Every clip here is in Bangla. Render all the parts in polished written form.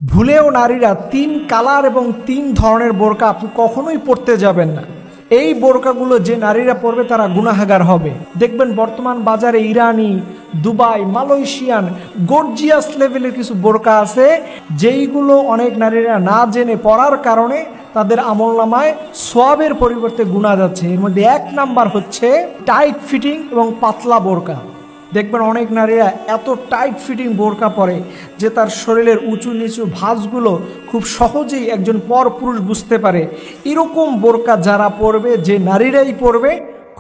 ভুলেও নারীরা 3 কালার এবং 3 ধরনের বোরকা আপনি কখনোই পরতে যাবেন না। এই বোরকাগুলো যে নারীরা পরবে তারা গুনাহগার হবে। দেখবেন বর্তমান বাজারে ইরানি, দুবাই, মালয়েশিয়ান গর্জিয়াস লেভেলের কিছু বোরকা আছে, যেইগুলো অনেক নারীরা না জেনে পরার কারণে তাদের আমলনামায় সওয়াবের পরিবর্তে গুনাহ যাচ্ছে। এর মধ্যে 1 নাম্বার হচ্ছে টাইট ফিটিং এবং পাতলা বোরকা। দেখবেন অনেক নারীরা এত টাইট ফিটিং বোরকা পরে যে তার শরীরের উঁচু নিচু ভাঁজগুলো খুব সহজেই একজন পরপুরুষ বুঝতে পারে। এরকম বোরকা যারা পরবে, যে নারীরাই পরবে,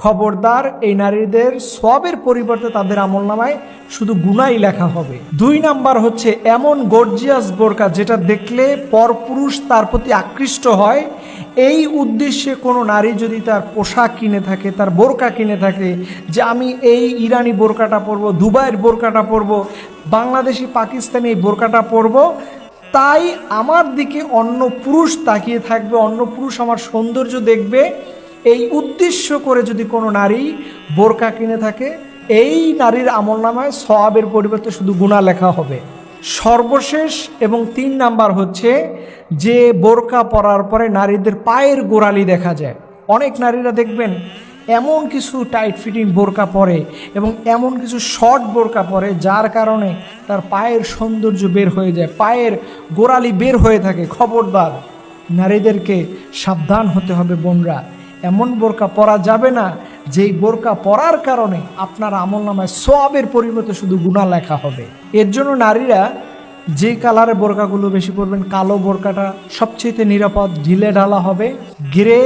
খবরদার, এই নারীদের সওয়াবের পরিবর্তে তাদের আমলনামায় শুধু গুনাহই লেখা হবে। 2 নাম্বার হচ্ছে এমন গর্জিয়াস বোরকা যেটা দেখলে পরপুরুষ তার প্রতি আকৃষ্ট হয়। এই উদ্দেশ্যে কোনো নারী যদি তার পোশাক কিনে থাকে, তার বোরকা কিনে থাকে, যে আমি এই ইরানি বোরকাটা পরবো, দুবাইয়ের বোরকাটা পরবো, বাংলাদেশি পাকিস্তানি এই বোরকাটা পরবো, তাই আমার দিকে অন্য পুরুষ তাকিয়ে থাকবে, অন্য পুরুষ আমার সৌন্দর্য দেখবে, এই উদ্দেশ্য করে যদি কোনো নারী বোরকা কিনে থাকে, এই নারীর আমলনামায় সওয়াবের পরিবর্তে শুধু গুনাহ লেখা হবে। সর্বশেষ এবং 3 নাম্বার হচ্ছে যে বোরকা পরার পরে নারীদের পায়ের গোড়ালি দেখা যায়। অনেক নারীরা দেখবেন এমন কিছু টাইট ফিটিং বোরকা পরে এবং এমন কিছু শর্ট বোরকা পরে যার কারণে তার পায়ের সৌন্দর্য বের হয়ে যায়, পায়ের গোড়ালি বের হয়ে থাকে। খবরদার, নারীদেরকে সাবধান হতে হবে বোনরা। এমন বোরকা পরা যাবে না যেই বোরকা পরার কারণে আপনার আমলনামায় সওয়াবের পরিবর্তে শুধু গুনাহ লেখা হবে। এর জন্য নারীরা যে কালারের বোরকাগুলো বেশি পরবেন, কালো বোরকাটা সবচেয়ে নিরাপদ, ঢিলে ঢালা হবে। গ্রে,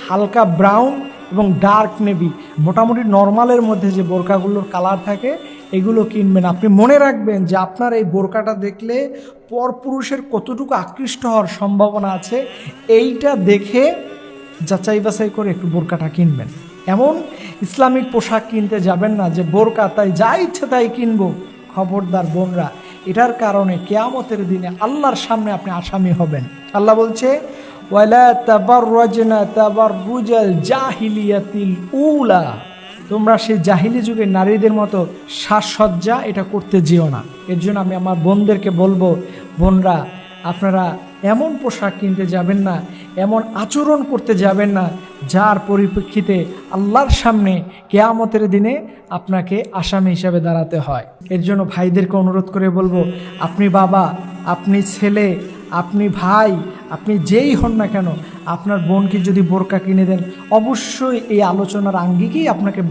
হালকা ব্রাউন এবং ডার্ক নেভি, মোটামুটি নর্মালের মধ্যে যে বোরকাগুলোর কালার থাকে এগুলো কিনবেন। আপনি মনে রাখবেন যে আপনার এই বোরকাটা দেখলে পরপুরুষের কতটুকু আকৃষ্ট হওয়ার সম্ভাবনা আছে, এইটা দেখে যাচাই বাছাই করে একটু বোরকাটা কিনবেন। এমন ইসলামিক পোশাক কিনতে যাবেন না যে বোরকা তাই যা ইচ্ছে তাই কিনবো। খবরদার বোনরা, এটার কারণে কিয়ামতের দিনে আল্লাহর সামনে আপনি আসামি হবেন। আল্লাহ বলছে, ওয়ালা তাবাররাজনা তাবাররুজাল জাহিলিয়াতিল উলা, তোমরা সেই জাহিলি যুগের নারীদের মতো সাজসজ্জা এটা করতে যেও না। এর জন্য আমি আমার বোনদেরকে বলবো, বোনরা আপনারা এমন পোশাক কিনতে যাবেন না, এমন আচরণ করতে যাবেন না যার পরিপ্রেক্ষিতে আল্লাহর সামনে কিয়ামতের দিনে আপনাকে আসামি হিসাবে দাঁড়াতে হয়। এর জন্য ভাইদেরকে অনুরোধ করে বলবো, আপনি বাবা, আপনি ছেলে, আপনি ভাই, আপনি যেই হন না কেন, আপনার বোনকে যদি বোরকা কিনে দেন, অবশ্যই এই আলোচনার আঙ্গিকেই আপনাকে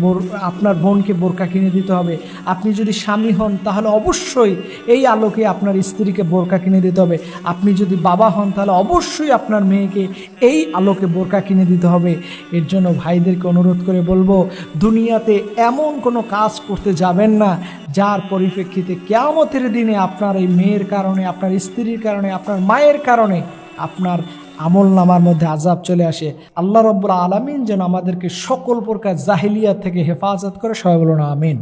আপনার বোনকে বোরকা কিনে দিতে হবে। আপনি যদি স্বামী হন তাহলে অবশ্যই এই আলোকে আপনার স্ত্রীকে বোরকা কিনে দিতে হবে। আপনি যদি বাবা হন তাহলে অবশ্যই আপনার মেয়েকে এই আলোকে বোরকা কিনে দিতে হবে। এর জন্য ভাইদেরকে অনুরোধ করে বলবো, দুনিয়াতে এমন কোনো কাজ করতে যাবেন না যার পরিপ্রেক্ষিতে কিয়ামতের দিনে আপনার এই মেয়ের কারণে, আপনার স্ত্রীর কারণে, আপনার মায়ের কারণে আপনার আমলনামার মধ্যে আযাব চলে আসে। আল্লাহ রাব্বুল আলামিন যেন আমাদেরকে সকল প্রকার জাহিলিয়াত থেকে হেফাজত করে। সবাই বলুন আমিন।